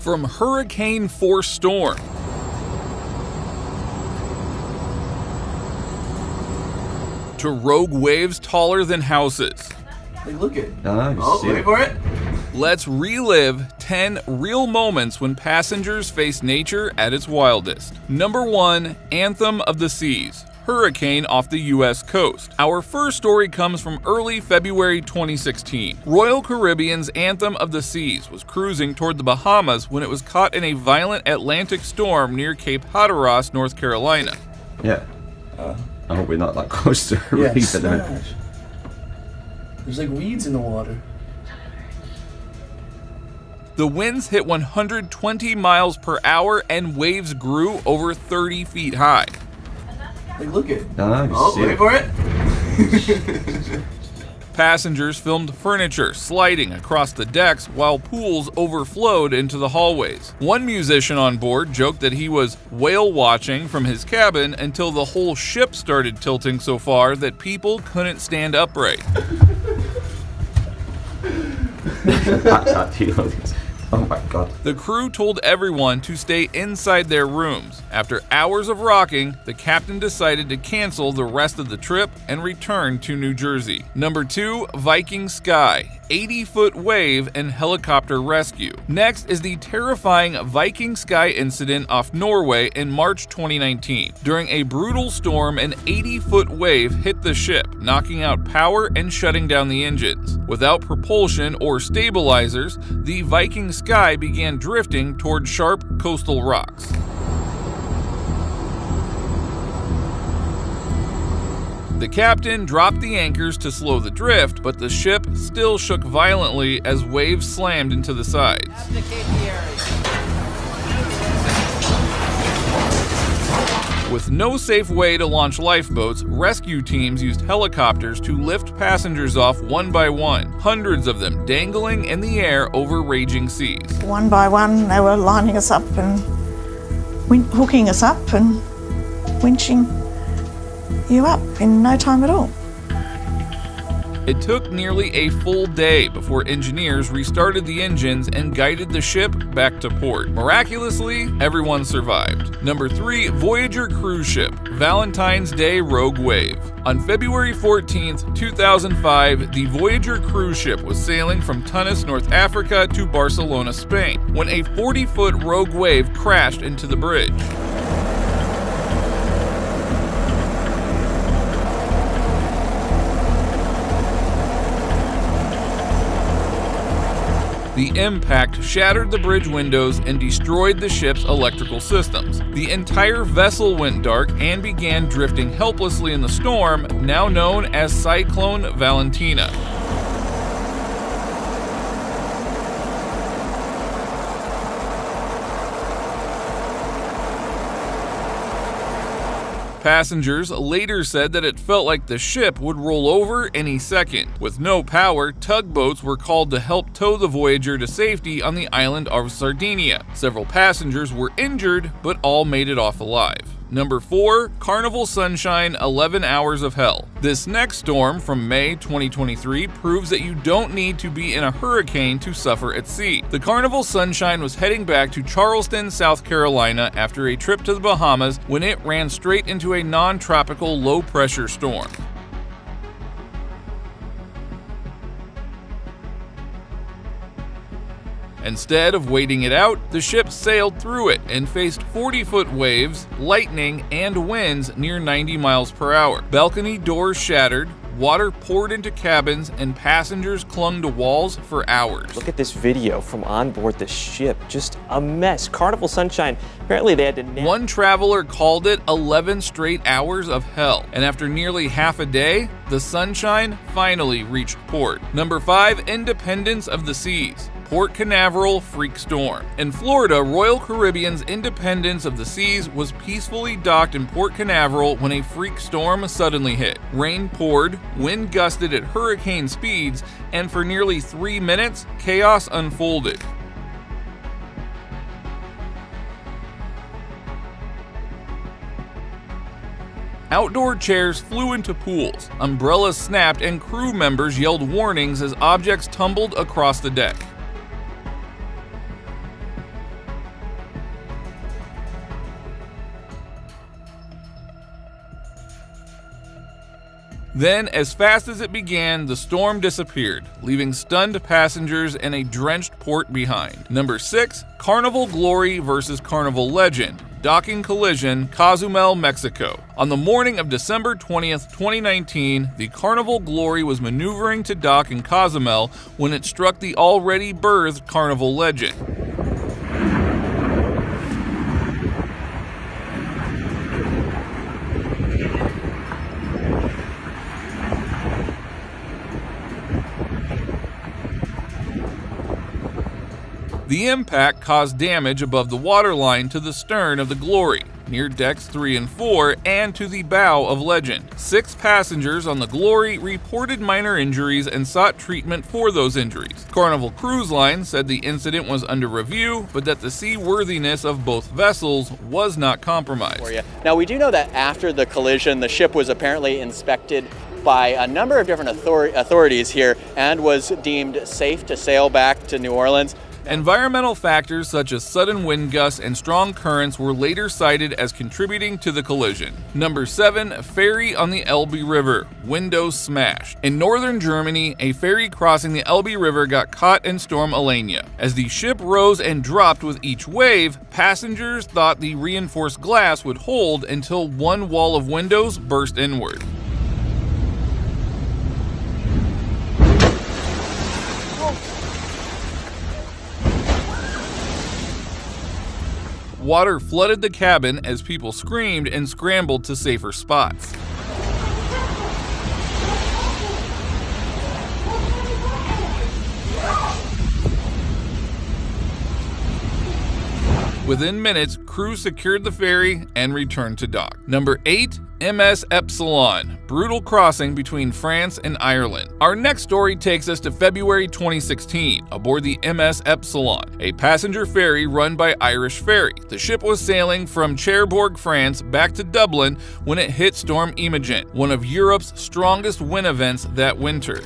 From hurricane-force storm to rogue waves taller than houses. Hey, look it. Wait for it. Let's relive 10 real moments when passengers face nature at its wildest. Number 1. Anthem of the Seas. Hurricane off the U.S. coast. Our first story comes from early February 2016. Royal Caribbean's Anthem of the Seas was cruising toward the Bahamas when it was caught in a violent Atlantic storm near Cape Hatteras, North Carolina. Yeah. I hope we're not that close to a reef at the minute. There's like weeds in the water. The winds hit 120 miles per hour and waves grew over 30 feet high. Hey, look it. Wait for it. Passengers filmed furniture sliding across the decks while pools overflowed into the hallways. One musician on board joked that he was whale watching from his cabin until the whole ship started tilting so far that people couldn't stand upright. Oh my god. The crew told everyone to stay inside their rooms. After hours of rocking, the captain decided to cancel the rest of the trip and return to New Jersey. Number 2. Viking Sky. 80-foot wave and helicopter rescue. Next is the terrifying Viking Sky incident off Norway in March 2019. During a brutal storm, an 80-foot wave hit the ship, knocking out power and shutting down the engines. Without propulsion or stabilizers, the Viking Sky began drifting toward sharp coastal rocks. The captain dropped the anchors to slow the drift, but the ship still shook violently as waves slammed into the sides. With no safe way to launch lifeboats, rescue teams used helicopters to lift passengers off one by one, hundreds of them dangling in the air over raging seas. One by one, they were lining us up and hooking us up and winching you up in no time at all. It took nearly a full day before engineers restarted the engines and guided the ship back to port. Miraculously, everyone survived. Number 3. Voyager cruise ship. Valentine's Day rogue wave. On February 14, 2005, the Voyager cruise ship was sailing from Tunis, North Africa to Barcelona, Spain, when a 40-foot rogue wave crashed into the bridge. The impact shattered the bridge windows and destroyed the ship's electrical systems. The entire vessel went dark and began drifting helplessly in the storm, now known as Cyclone Valentina. Passengers later said that it felt like the ship would roll over any second. With no power, tugboats were called to help tow the Voyager to safety on the island of Sardinia. Several passengers were injured, but all made it off alive. Number 4. Carnival Sunshine 11 Hours of Hell. This next storm from May 2023 proves that you don't need to be in a hurricane to suffer at sea. The Carnival Sunshine was heading back to Charleston, South Carolina after a trip to the Bahamas when it ran straight into a non-tropical low-pressure storm. Instead of waiting it out, the ship sailed through it and faced 40-foot waves, lightning, and winds near 90 miles per hour. Balcony doors shattered, water poured into cabins, and passengers clung to walls for hours. Look at this video from on board the ship. Just a mess. Carnival Sunshine, apparently they had to... One traveler called it 11 straight hours of hell, and after nearly half a day, the Sunshine finally reached port. Number 5. Independence of the Seas. Port Canaveral freak storm. In Florida, Royal Caribbean's Independence of the Seas was peacefully docked in Port Canaveral when a freak storm suddenly hit. Rain poured, wind gusted at hurricane speeds, and for nearly 3 minutes, chaos unfolded. Outdoor chairs flew into pools, umbrellas snapped, and crew members yelled warnings as objects tumbled across the deck. Then, as fast as it began, the storm disappeared, leaving stunned passengers and a drenched port behind. Number 6, Carnival Glory versus Carnival Legend. Docking collision, Cozumel, Mexico. On the morning of December 20th, 2019, the Carnival Glory was maneuvering to dock in Cozumel when it struck the already berthed Carnival Legend. The impact caused damage above the waterline to the stern of the Glory, near decks 3 and 4, and to the bow of Legend. 6 passengers on the Glory reported minor injuries and sought treatment for those injuries. Carnival Cruise Line said the incident was under review, but that the seaworthiness of both vessels was not compromised. Now, we do know that after the collision, the ship was apparently inspected by a number of different authorities here and was deemed safe to sail back to New Orleans. Environmental factors such as sudden wind gusts and strong currents were later cited as contributing to the collision. Number 7, ferry on the Elbe River, windows smashed. In northern Germany, a ferry crossing the Elbe River got caught in Storm Elenia. As the ship rose and dropped with each wave, passengers thought the reinforced glass would hold until one wall of windows burst inward. Water flooded the cabin as people screamed and scrambled to safer spots. Within minutes, crew secured the ferry and returned to dock. Number 8, MS Epsilon, brutal crossing between France and Ireland. Our next story takes us to February 2016, aboard the MS Epsilon, a passenger ferry run by Irish Ferry. The ship was sailing from Cherbourg, France, back to Dublin when it hit Storm Imogen, one of Europe's strongest wind events that winter.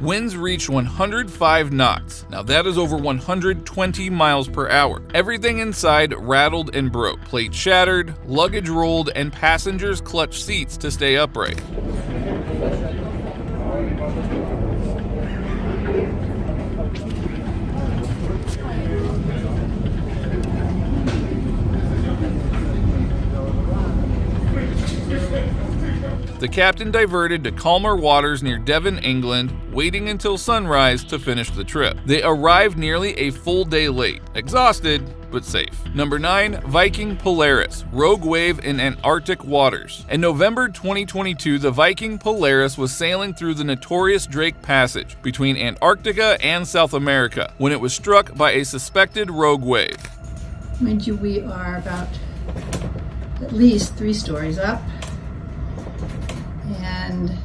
Winds reached 105 knots. Now that is over 120 miles per hour. Everything inside rattled and broke. Plates shattered, luggage rolled, and passengers clutched seats to stay upright. The captain diverted to calmer waters near Devon, England, waiting until sunrise to finish the trip. They arrived nearly a full day late, exhausted but safe. Number 9, Viking Polaris, rogue wave in Antarctic waters. In November 2022, the Viking Polaris was sailing through the notorious Drake Passage between Antarctica and South America when it was struck by a suspected rogue wave. Mind you, we are about at least 3 stories up. And,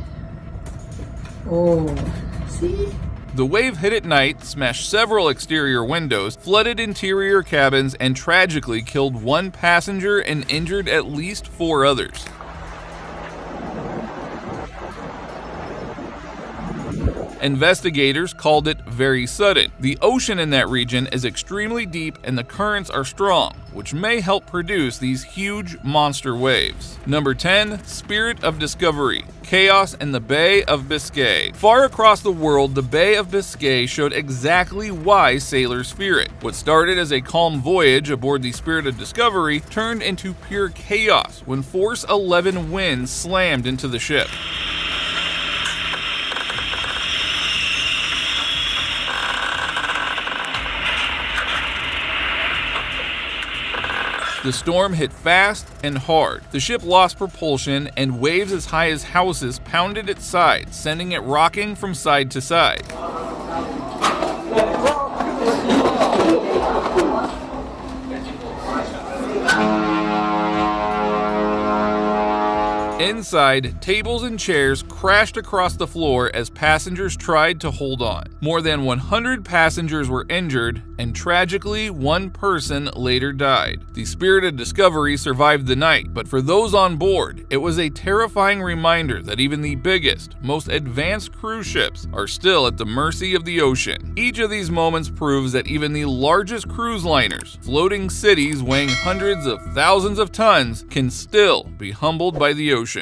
see? The wave hit at night, smashed several exterior windows, flooded interior cabins, and tragically killed 1 passenger and injured at least 4 others. Investigators called it very sudden. The ocean in that region is extremely deep and the currents are strong, which may help produce these huge monster waves. Number 10, Spirit of Discovery, chaos in the Bay of Biscay. Far across the world, the Bay of Biscay showed exactly why sailors fear it. What started as a calm voyage aboard the Spirit of Discovery turned into pure chaos when Force 11 winds slammed into the ship. The storm hit fast and hard. The ship lost propulsion, and waves as high as houses pounded its sides, sending it rocking from side to side. Inside, tables and chairs crashed across the floor as passengers tried to hold on. More than 100 passengers were injured, and tragically, one person later died. The Spirited Discovery survived the night, but for those on board, it was a terrifying reminder that even the biggest, most advanced cruise ships are still at the mercy of the ocean. Each of these moments proves that even the largest cruise liners, floating cities weighing hundreds of thousands of tons, can still be humbled by the ocean.